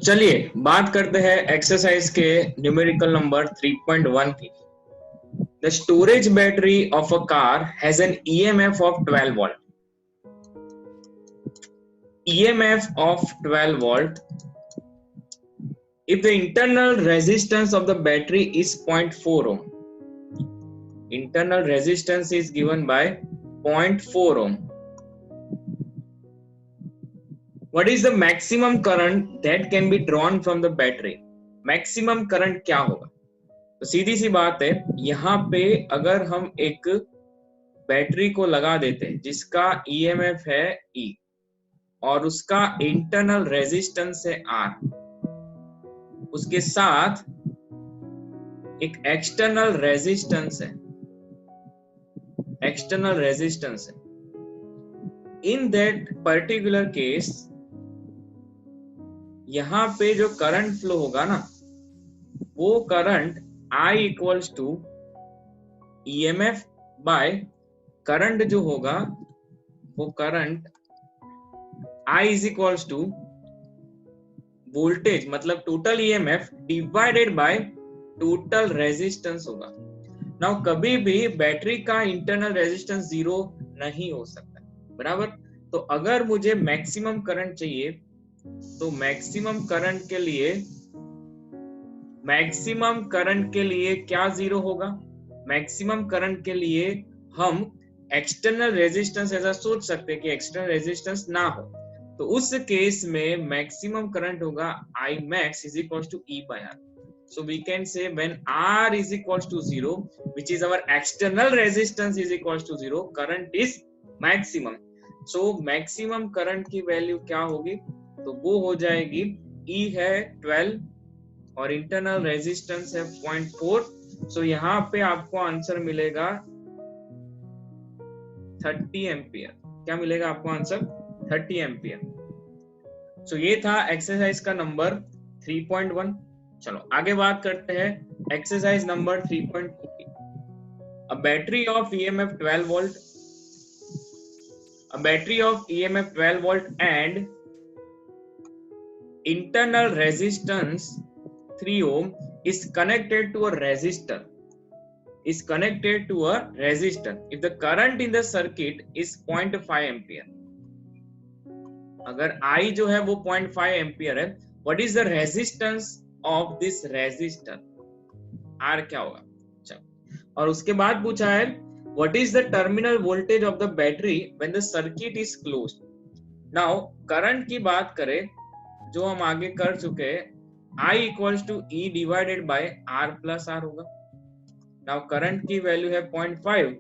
चलिए बात करते हैं एक्सरसाइज के न्यूमेरिकल नंबर 3.1 की। The storage battery of a car has an EMF of 12 volt. EMF of 12 volt if the internal resistance of the battery is 0.4 ohm. Internal resistance is given by 0.4 ohm. What is the maximum current that can be drawn from the battery? Maximum current क्या होगा? तो सीधी सी बात है, यहाँ पे अगर हम एक बैटरी को लगा देते हैं जिसका EMF है E और उसका इंटरनल रेजिस्टेंस है R, उसके साथ एक एक्सटर्नल रेजिस्टेंस है, इन दैट पर्टिकुलर केस यहां पे जो करंट फ्लो होगा ना, वो current I equals to EMF by current जो होगा वो current I is equals to voltage, मतलब total EMF divided by total resistance होगा। नाउ कभी भी बैटरी का इंटरनल रेजिस्टेंस जीरो नहीं हो सकता, बराबर। तो अगर मुझे मैक्सिमम करंट चाहिए तो मैक्सिमम करंट के लिए क्या जीरो होगा? मैक्सिमम करंट के लिए हम एक्सटर्नल रेजिस्टेंस ऐसा सोच सकते हैं कि एक्सटर्नल रेजिस्टेंस ना हो, तो उस केस में मैक्सिमम करंट होगा I max is equals to E by R. So we can say when R is equals to 0, which is our external resistance is equals to 0, current is maximum. So maximum current की value क्या होगी? तो वो हो जाएगी E है 12 और internal resistance है 0.4. सो यहाँ पे आपको आंसर मिलेगा 30 एम्पियर। क्या मिलेगा आपको आंसर? 30 एम्पियर। सो ये था एक्सरसाइज का नंबर 3.1। चलो आगे बात करते हैं एक्सरसाइज नंबर 3.2 की। A battery of EMF 12 volt, and internal resistance 3 ohm is connected to a resistor. If the current in the circuit is 0.5 ampere, अगर I जो है वो 0.5 एम्पियर है, what is the resistance of this resistor? R क्या होगा? चलो, और उसके बाद पूछा है what is the terminal voltage of the battery when the circuit is closed? Now current की बात करें जो हम आगे कर चुके हैं, I equals to E divided by R plus R होगा। Now करंट की वैल्यू है 0.5,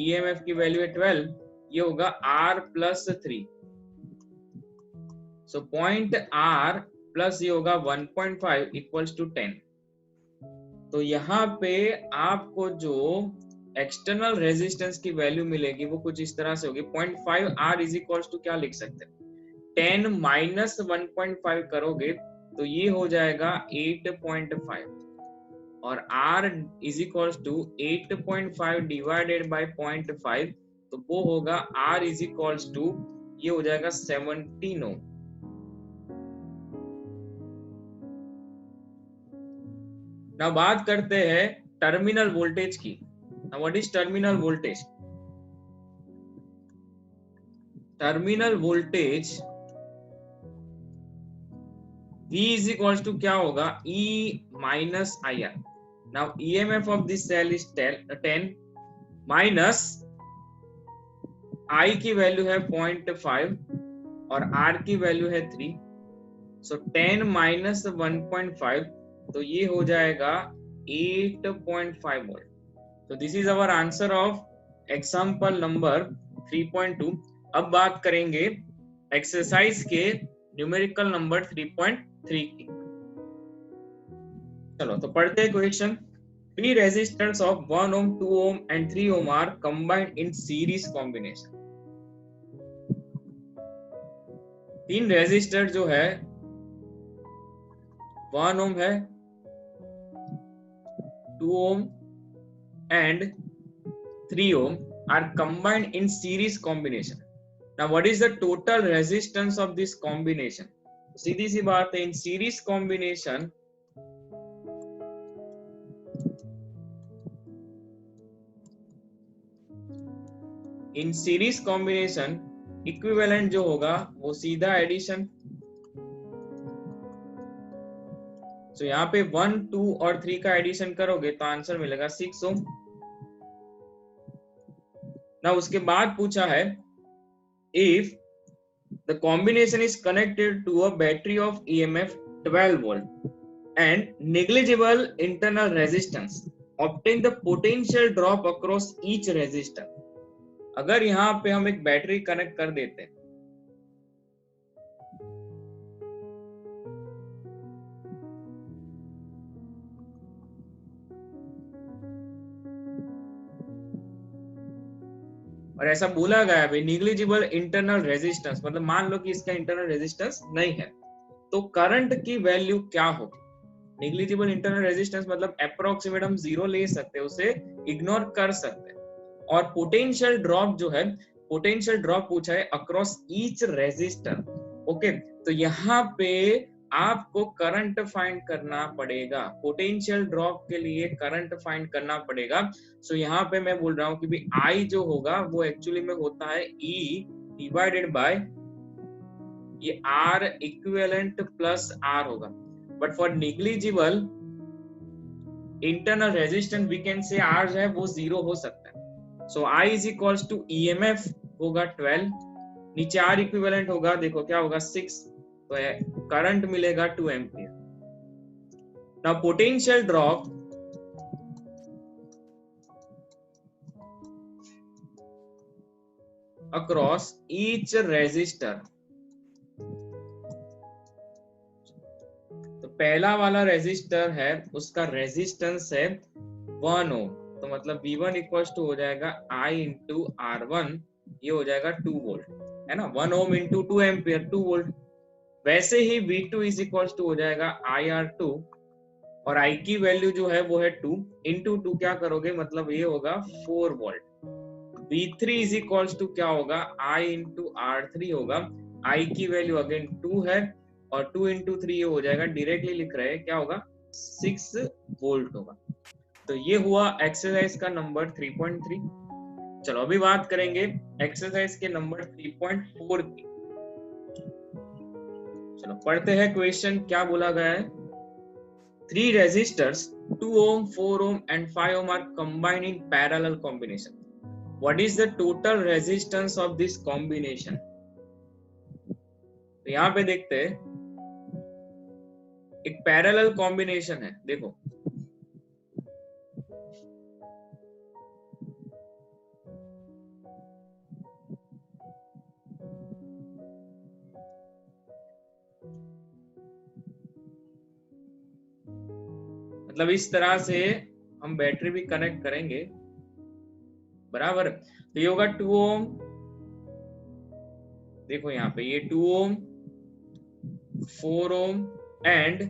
EMF की वैल्यू है 12, ये होगा R plus 3। So point R plus ये होगा 1.5 equals to 10। तो यहाँ पे आपको जो एक्सटर्नल रेजिस्टेंस की वैल्यू मिलेगी वो कुछ इस तरह से होगी। 0.5 R इज इक्वल्स टू क्या लिख सकते हैं? 10 माइनस 1.5 करोगे तो ये हो जाएगा 8.5 और R is equals to 8.5 divided by 0.5, तो वो होगा R इज इक्वल्स टू ये हो जाएगा 17 ओम। now बात करते हैं टर्मिनल वोल्टेज की। now what is terminal voltage? Terminal voltage V is equals to क्या होगा? E minus IR. now EMF of this cell is 10 minus I की वैल्यू है 0.5 और R की वैल्यू है 3, so 10 minus 1.5, तो ये हो जाएगा 8.5 वोल्ट। तो this is our answer of example number 3.2। अब बात करेंगे एक्सरसाइज के न्यूमेरिकल नंबर 3.3 की। चलो तो पढ़ते हैं question. 3 resistance of 1 ohm, 2 ohm and 3 ohm are combined in series combination। 3 resistor जो है 1 ohm है, 2 ohm and 3 ohm are combined in series combination. Now what is the total resistance of this combination? सीधी सी बात है, in series combination equivalent जो होगा वो सीधा addition. तो यहाँ पे 1, 2 और 3 का एडिशन करोगे तो आंसर मिलेगा 6 ओम। ना उसके बाद पूछा है if the combination is connected to a battery of EMF 12 volt and negligible internal resistance, obtain the potential drop across each resistor. अगर यहाँ पे हम एक बैटरी कनेक्ट कर देते हैं और ऐसा बोला गया है निग्लिजिबल इंटरनल रेजिस्टेंस, मतलब मान लो कि इसका इंटरनल रेजिस्टेंस नहीं है, तो करंट की वैल्यू क्या होगी? निग्लिजिबल इंटरनल रेजिस्टेंस मतलब अप्रोक्सीमेट हम 0 ले सकते हैं, उसे इग्नोर कर सकते हैं। और पोटेंशियल ड्रॉप जो है, पोटेंशियल ड्रॉप पूछा है अक्रॉस ईच रेजिस्टर। ओके, तो यहाँ पे आपको करंट फाइंड करना पड़ेगा, पोटेंशियल ड्रॉप के लिए करंट फाइंड करना पड़ेगा। सो यहाँ पे मैं बोल रहा हूँ कि भी I जो होगा वो एक्चुअली में होता है E डिवाइडेड बाय ये R इक्विवेलेंट प्लस R होगा। But for negligible internal resistance we can say R जो है वो 0 हो सकता है। So I is equals to EMF होगा 12, नीचे R इक्विवेलेंट होगा, देखो क्या होगा 6, तो करंट मिलेगा 2 ampere. Now potential drop across each resistor, तो पहला वाला रेजिस्टर है उसका रेजिस्टेंस है 1 ओम, तो मतलब V1 इक्वल्स टू हो जाएगा I इंटू R1, ये हो जाएगा 2 वोल्ट, है ना, 1 ओम इंटू 2 एम्पियर 2 वोल्ट। वैसे ही V2 इज इक्वल्स टू हो जाएगा IR2, और I की वैल्यू जो है वो है 2 इंटू 2 क्या करोगे, मतलब ये होगा 4 volt. V3 is equals to क्या होगा, I इंटू R3 होगा, I की वैल्यू अगेन 2 है और 2 इंटू 3 ये हो जाएगा, डायरेक्टली लिख रहे हैं क्या होगा 6 वोल्ट होगा। तो ये हुआ एक्सरसाइज का नंबर 3.3। चलो अभी बात करेंगे एक्सरसाइज के नंबर 3.4 की। चलो पढ़ते हैं क्वेश्चन, क्या बोला गया है। 3 resistors 2 ohm, 4 ohm and 5 ohm are combined in parallel combination. What is the total resistance of this combination? तो यहाँ पे देखते हैं एक पैरेलल कॉम्बिनेशन है, देखो मतलब इस तरह से हम बैटरी भी कनेक्ट करेंगे, बराबर। तो ये होगा 2 ओम, देखो यहाँ पे ये 2 ओम, 4 ohm and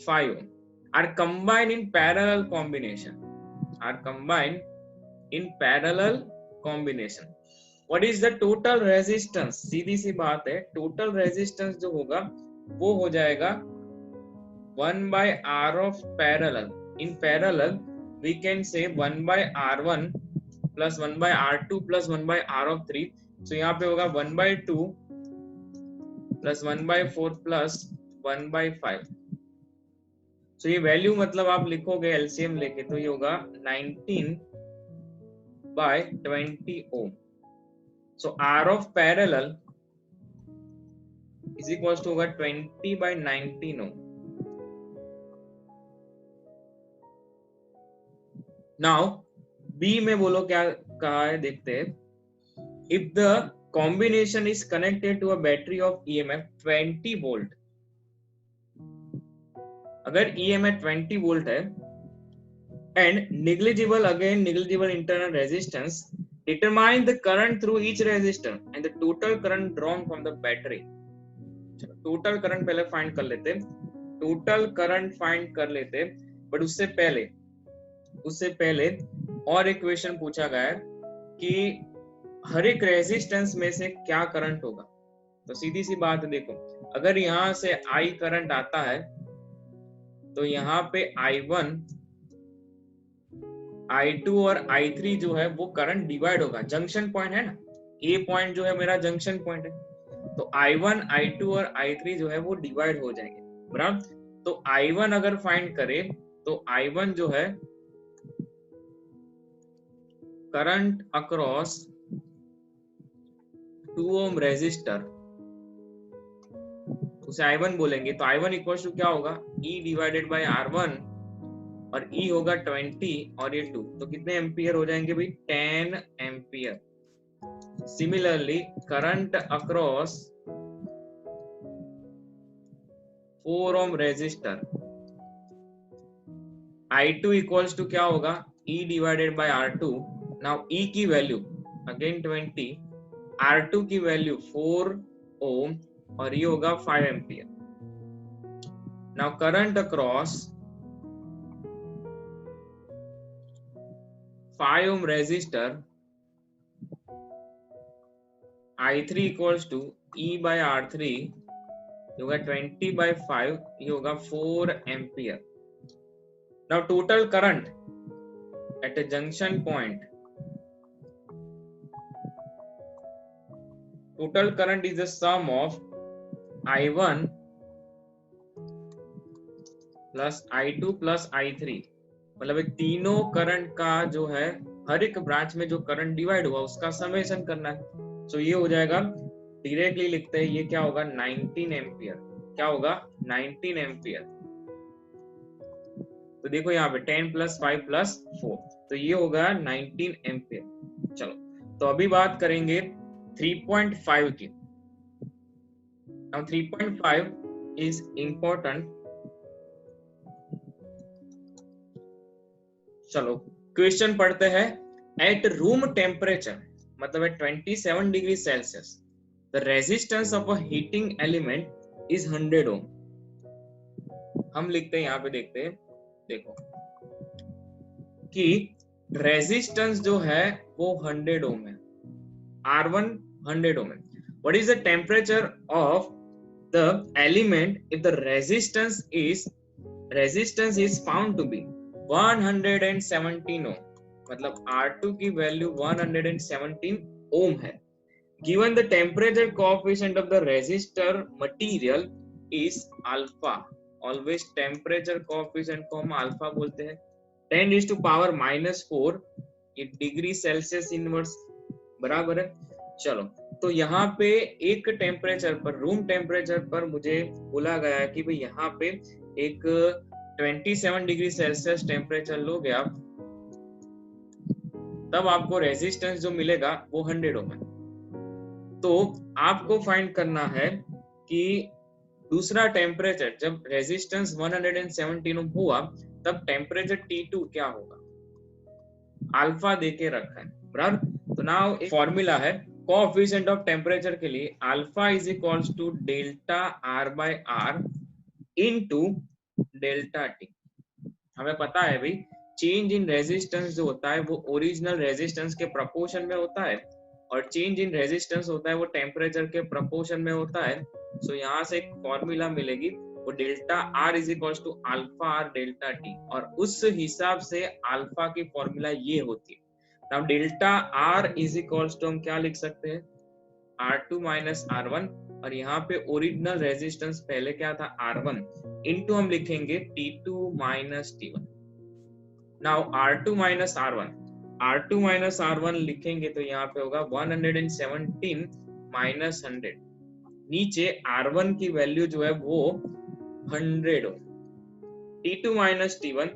5 ohm are combined in parallel combination, are combined in parallel combination. What is the total resistance? सीधी सी बात है, total resistance जो होगा वो हो जाएगा 1 by R of parallel. In parallel we can say 1 by R1 plus 1 by R2 plus 1 by R of 3. So यहाँ पे होगा 1 by 2 plus 1 by 4 plus 1 by 5. तो ये वैल्यू मतलब आप लिखोगे एलसीएम लेके तो ये होगा 19 by 20 Om. So R of parallel is equals to होगा 20 by 19 ओम। नाउ बी में बोलो क्या कहा है, देखते हैं। If the combination is connected to a battery of EMF 20 volt, अगर EMF 20 वोल्ट है and negligible internal resistance, determine the current through each resistor and the total current drawn from the battery. Total current पहले find कर लेते, total current find कर लेते, but उससे पहले और एक क्वेश्चन पूछा गया है कि हर एक रेजिस्टेंस में से क्या करंट होगा। तो सीधी सी बात है, देखो अगर यहाँ से I करंट आता है तो यहाँ पे I1, I2 और I3 जो है वो करंट डिवाइड होगा, जंक्शन पॉइंट है ना, ए पॉइंट जो है मेरा जंक्शन पॉइंट है, तो I1, I2 और I3 जो है वो डिवाइड हो जाएंगे, बराबर। तो I1 अगर फाइंड करें तो I1 जो है करंट अक्रॉस 2 ओम रेजिस्टर, उसे I1 बोलेंगे, तो I1 इक्वल टू क्या होगा, E डिवाइडेड बाय R1, और E होगा 20 और ये 2, तो कितने एम्पियर हो जाएंगे भाई, 10 ampere. Similarly current across 4 ohm resistor, I2 equals to क्या होगा, E divided by R2। Now E की वैल्यू अगेन 20, R2 की वैल्यू 4 ओम और ये होगा 5 ampere. Now current across 5 ohm resistor, I3 equals to E by R3, ये होगा 20 by 5, ये होगा 4 ampere. Now total current at a junction point, total current is the sum of I1 plus I2 plus I3, मतलब तीनों current का जो है हर एक ब्रांच में जो करंट डिवाइड हुआ उसका समेशन करना है। सो ये हो जाएगा, डायरेक्टली लिखते हैं, ये क्या होगा 19 एम्पियर, क्या होगा 19 एम्पियर। तो देखो यहाँ पे 10 प्लस 5 प्लस 4, तो ये होगा 19 एम्पियर। चलो तो अभी बात करेंगे 3.5 की। Now 3.5 is important। चलो क्वेश्चन पढ़ते हैं। एट रूम टेम्परेचर, मतलब है 27 degree Celsius, the resistance of a heating element is 100 ओम। हम लिखते हैं यहाँ पे, देखते हैं, देखो कि रेजिस्टेंस जो है वो 100 ओम है, R1 100 ओम है। What is the temperature of the element if the resistance is found to be 117 ohm, मतलब R2 की वैल्यू 117 ओम है। Given the temperature coefficient of the resistor material is alpha, always temperature coefficient को हम alpha बोलते हैं, 10⁻⁻⁴, ये degree Celsius inverse, बराबर है। चलो तो यहाँ पे एक टेम्परेचर पर, रूम टेम्परेचर पर मुझे बोला गया है कि भाई यहाँ पे एक 27 डिग्री सेल्सियस टेम्परेचर लोगे आप, तब आपको रेजिस्टेंस जो मिलेगा वो 100 ओम है। तो आपको फाइंड करना है कि दूसरा टेम्परेचर, जब रेजिस्टेंस 117 ओम हुआ तब टेम्परेचर T2 क्या होगा, अल्फा देके रखा है, बराबर। तो नाउ एक फॉर्मूला है कोएफिशिएंट ऑफ टेम्परेचर के लिए, alpha is equals to delta R by R into delta T। हमें पता है भाई चेंज इन रेजिस्टेंस जो होता है वो ओरिजिनल रेजिस्टेंस के प्रोपोर्शन में होता है, और चेंज इन रेजिस्टेंस होता है वो टेम्परेचर के प्रोपोर्शन में होता है। सो यहाँ से एक फॉर्मूला मिलेगी, वो delta R is equals to alpha R delta T, और उस हिसाब से अल्फा की फॉर्मूला ये होती है। Now delta R is equals to हम क्या लिख सकते हैं, R2 माइनस R1, और यहाँ पे ओरिजिनल रेजिस्टेंस पहले क्या था R1, इनटू हम लिखेंगे T2 minus T1। Now R2 minus R1 लिखेंगे तो यहाँ पे होगा 117 माइनस 100, नीचे R1 की वैल्यू जो है वो 100 हो, T2 माइनस T1,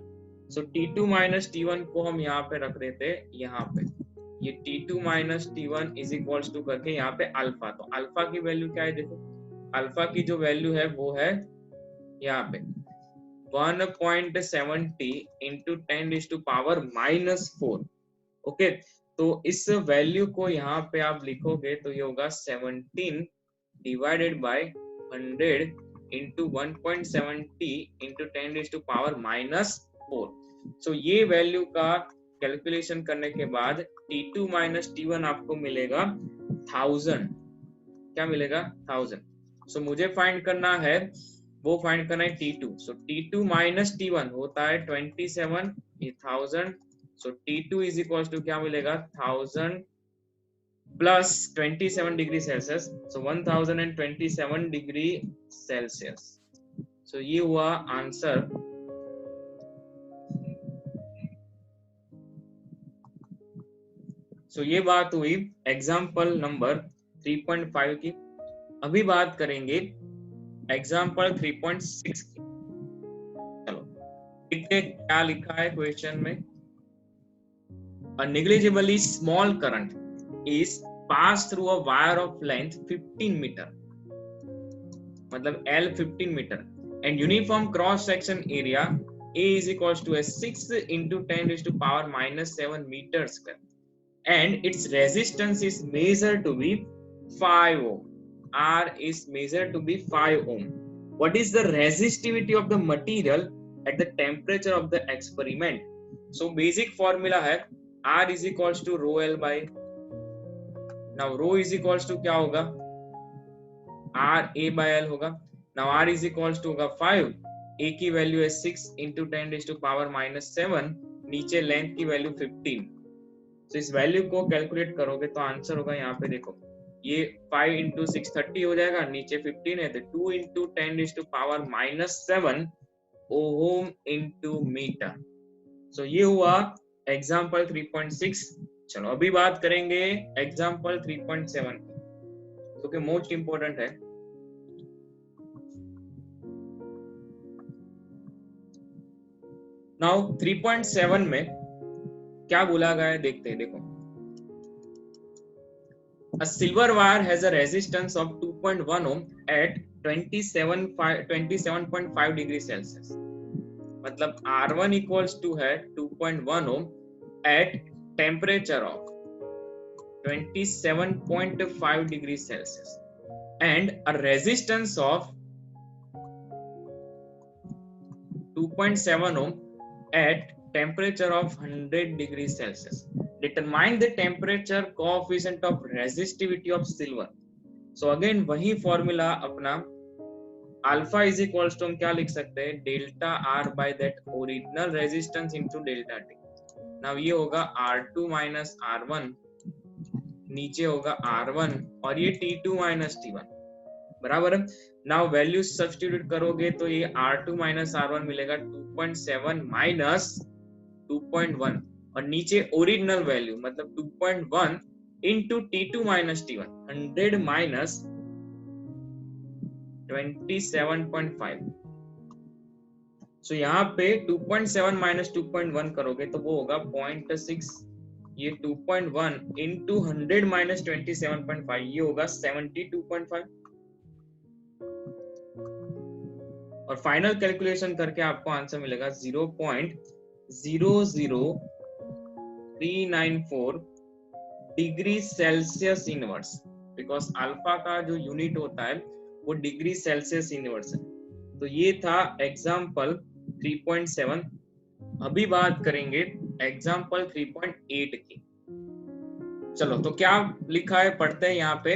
सो T2 माइनस T1 को हम यहाँ पे रख देते हैं, यहाँ पे ये T2 minus T1 is equals to करके यहाँ पे अल्फा, तो अल्फा की वैल्यू क्या है, देखो अल्फा की जो वैल्यू है वो है यहाँ पे 1.70 इंटू 10⁻⁻⁴। ओके, तो इस वैल्यू को यहाँ पे आप लिखोगे तो ये होगा 17 डिवाइडेड बाय 100 इंटू 1.70 इंटू 10⁻⁻⁴। सो ये वैल्यू का कैलकुलेशन करने के बाद T2 माइनस T1 आपको मिलेगा 1000, क्या मिलेगा 1000। सो मुझे फाइंड करना है, वो फाइंड करना है T2। सो T2 माइनस T1 होता है 27, ये 1000। सो T2 इज इक्वल टू क्या मिलेगा 1000 प्लस 27 डिग्री सेल्सियस, सो 1027 डिग्री सेल्सियस। सो ये हुआ आंसर। सो ये बात हुई एग्जाम्पल नंबर 3.5 की। अभी बात करेंगे एग्जाम्पल 3.6 की। चलो देखते क्या लिखा है क्वेश्चन में। A negligibly small current is passed through a wire of length 15 meter, मतलब L 15 meter, and uniform cross section area A is equals to a 6 into 10 raised to power minus 7 meters square, and its resistance is measured to be 5 ohm. R is measured to be 5 ohm. What is the resistivity of the material at the temperature of the experiment? So basic formula है R is equals to rho L by, now rho is equals to क्या होगा R A by L होगा। now R is equals to होगा 5, A की value है 6 into 10 raised to power minus 7, नीचे length की value 15। तो इस वैल्यू को कैलकुलेट करोगे तो आंसर होगा यहाँ पे देखो, ये 5 into 6 30 हो जाएगा, नीचे 15 है तो 2 into 10 raised to power minus 7 ohm into मीटर। सो ये हुआ एग्जाम्पल 3.6। चलो अभी बात करेंगे एग्जाम्पल 3.7 जो कि मोस्ट इंपोर्टेंट है। नाउ 3.7 में क्या बोला गया है देखते हैं। देखो, a silver wire has a resistance of 2.1 ohm at 27.5 degree Celsius, मतलब R1 equals to है 2.1 ohm at temperature of 27.5 degree Celsius and a resistance of 2.7 ohm at temperature of 100 degree Celsius. Determine the temperature coefficient of resistivity of silver. So again वही formula अपना, alpha is equals to हम क्या लिख सकते हैं delta R by that original resistance into delta T. Now ये होगा R2 minus R1, नीचे होगा R1 और ये T2 माइनस T1 बराबर है। नाउ वैल्यू सब्स्टिट्यूट करोगे तो ये R2 माइनस R1 मिलेगा 2.7 माइनस 2.1 और नीचे ओरिजिनल वैल्यू मतलब 2.1 into T2 minus T1 100 minus 27.5। सो यहाँ पे 2.7 माइनस 2.1 करोगे तो वो होगा 0.6, ये 2.1 इंटू 100 माइनस 27.5 ये होगा 72.5। और फाइनल कैलकुलेशन करके आपको आंसर मिलेगा 0.00394 degree Celsius inverse, because alpha का जो यूनिट होता है वो डिग्री सेल्सियस इनवर्स है। तो ये था एग्जाम्पल 3.7। अभी बात करेंगे एग्जाम्पल 3.8 की। चलो तो क्या लिखा है पढ़ते हैं यहाँ पे,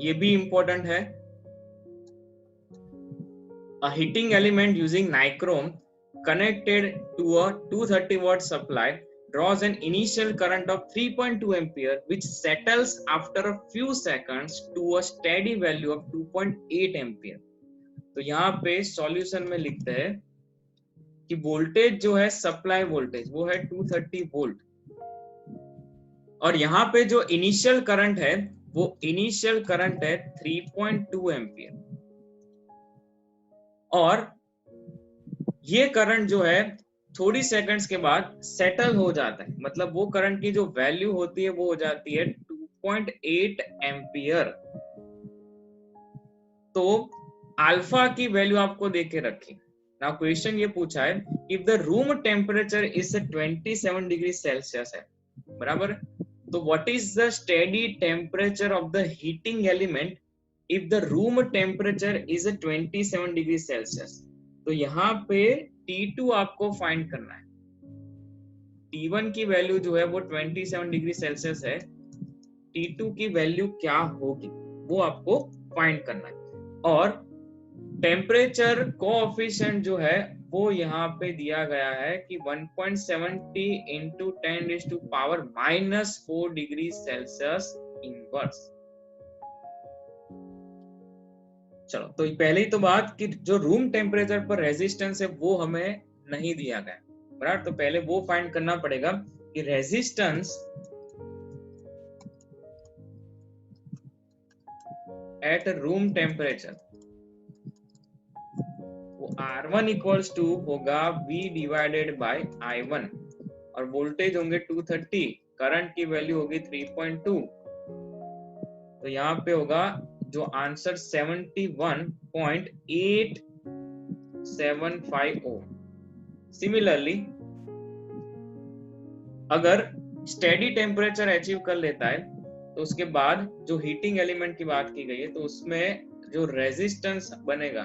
ये भी इंपॉर्टेंट है। A heating element using nichrome connected to a 230 watt supply draws an initial current of 3.2 ampere which settles after a few seconds to a steady value of 2.8 ampere। तो यहाँ पे सॉल्यूशन में लिखते हैं कि वोल्टेज जो है सप्लाई वोल्टेज वो है 230 वोल्ट और यहाँ पे जो इनिशियल करंट है वो इनिशियल करंट है 3.2 एम्पियर और ये करंट जो है थोड़ी सेकंड्स के बाद सेटल हो जाता है, मतलब वो करंट की जो वैल्यू होती है वो हो जाती है 2.8 एम्पियर। तो अल्फा की वैल्यू आपको देके रखी। नाउ क्वेश्चन ये पूछा है if the room temperature is 27 degree Celsius है बराबर, तो what is the steady temperature of the heating element if the room temperature is 27 degree Celsius. तो यहाँ पे T2 आपको फाइंड करना है। T1 की वैल्यू जो है वो 27 डिग्री सेल्सियस है, T2 की वैल्यू क्या होगी। वो आपको फाइंड करना है। और टेम्परेचर कोएफिशिएंट जो है वो यहाँ पे दिया गया है कि 1.70 इंटू 10⁻⁻4 डिग्री सेल्सियस इनवर्स। चलो, तो पहले ही तो बात कि जो रूम टेम्परेचर पर रेजिस्टेंस है वो हमें नहीं दिया गया, बराबर। तो पहले वो फाइंड करना पड़ेगा कि रेजिस्टेंस एट रूम टेम्परेचर वो R1 इक्वल्स टू होगा V डिवाइडेड बाय I1 और वोल्टेज होंगे 230, करंट की वैल्यू होगी 3.2। तो यहाँ पे होगा जो आंसर 71.875 ओम। सिमिलरली अगर स्टेडी टेम्परेचर अचीव कर लेता है तो उसके बाद जो हीटिंग एलिमेंट की बात की गई है तो उसमें जो रेजिस्टेंस बनेगा,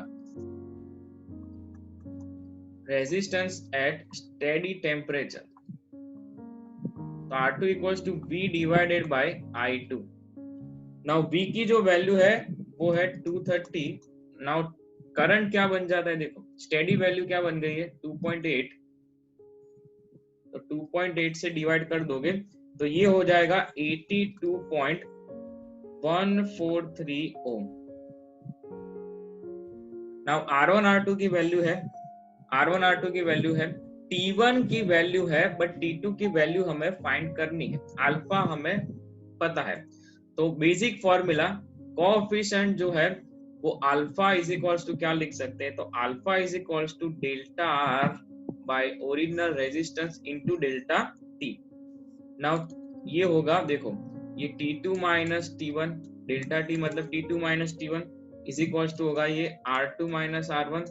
रेजिस्टेंस एट स्टेडी टेम्परेचर, तो R2 equals to V divided by I2। Now V की जो वैल्यू है वो है 230। नाउ करंट क्या बन जाता है, देखो स्टेडी वैल्यू क्या बन गई है 2.8, तो 2.8 से डिवाइड कर दोगे तो ये हो जाएगा 82.143 ओम। नाउ R1 R2 की वैल्यू है, R1 R2 की वैल्यू है, T1 की वैल्यू है, बट T2 की वैल्यू हमें फाइंड करनी है। अल्फा हमें पता है, तो बेसिक फॉर्मूला कोएफिशिएंट जो है वो अल्फा इज इक्वल्स टू क्या लिख सकते हैं, तो alpha is equals to delta R by original resistance into delta T। Now ये होगा, देखो ये T2 minus T1, delta T मतलब T2 minus T1 is equals to होगा ये R2 माइनस R1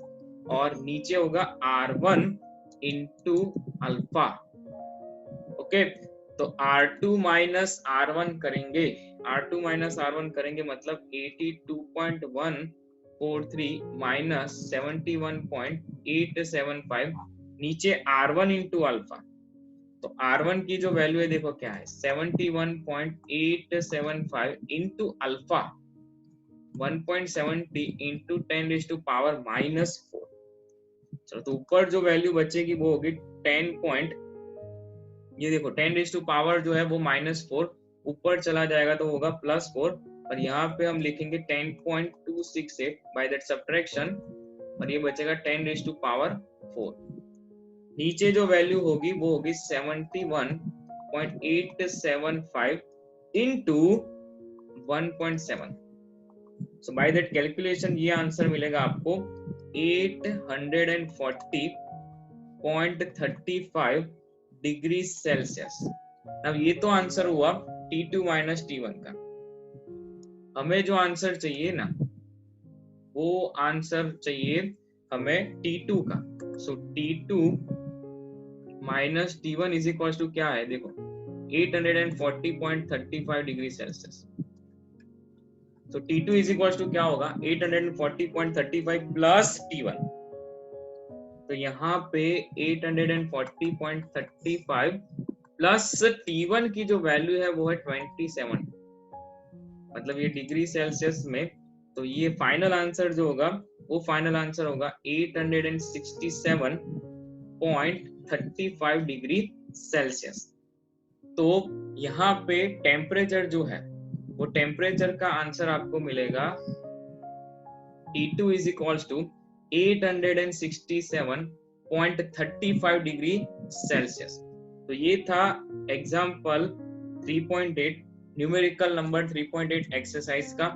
और नीचे होगा R1 इंटू अल्फा। ओके, तो R2 माइनस R1 करेंगे, R2 माइनस R1 करेंगे मतलब 82.143 माइनस 71.875 नीचे R1 इंटू अल्फा। तो R1 की जो वैल्यू है देखो क्या है 71.875 इंटू अल्फा 1.70 इंटू 10⁻⁻⁴। चलो, तो ऊपर जो वैल्यू बचेगी वो होगी 10 ये देखो 10⁻⁴ जो है वो -4 ऊपर चला जाएगा तो होगा +4 और यहाँ पे हम लिखेंगे 10.268 बाय दैट सब्ट्रैक्शन और ये बचेगा 10⁻⁴। नीचे जो वैल्यू होगी वो होगी 71.875 into 1.7। So by that calculation ये आंसर मिलेगा आपको 840.35 डिग्री सेल्सियस। अब ये तो आंसर हुआ T2 माइनस T1 का। हमें जो आंसर चाहिए ना वो आंसर चाहिए हमें T2 का। So T2 minus T1 is equal to क्या है, देखो 840.35 डिग्री सेल्सियस। तो T2 इज इक्वल टू क्या होगा 840.35 प्लस T1। तो यहाँ पे 840.35 प्लस T1 की जो वैल्यू है वो है 27, मतलब ये डिग्री सेल्सियस में। तो ये फाइनल आंसर जो होगा वो फाइनल आंसर होगा 867.35 डिग्री सेल्सियस। तो यहाँ पे टेम्परेचर जो है वो टेम्परेचर का आंसर आपको मिलेगा T2 is equals to 867.35 degree Celsius. तो ये था एग्जाम्पल 3.8 न्यूमेरिकल नंबर 3.8 एक्सरसाइज का।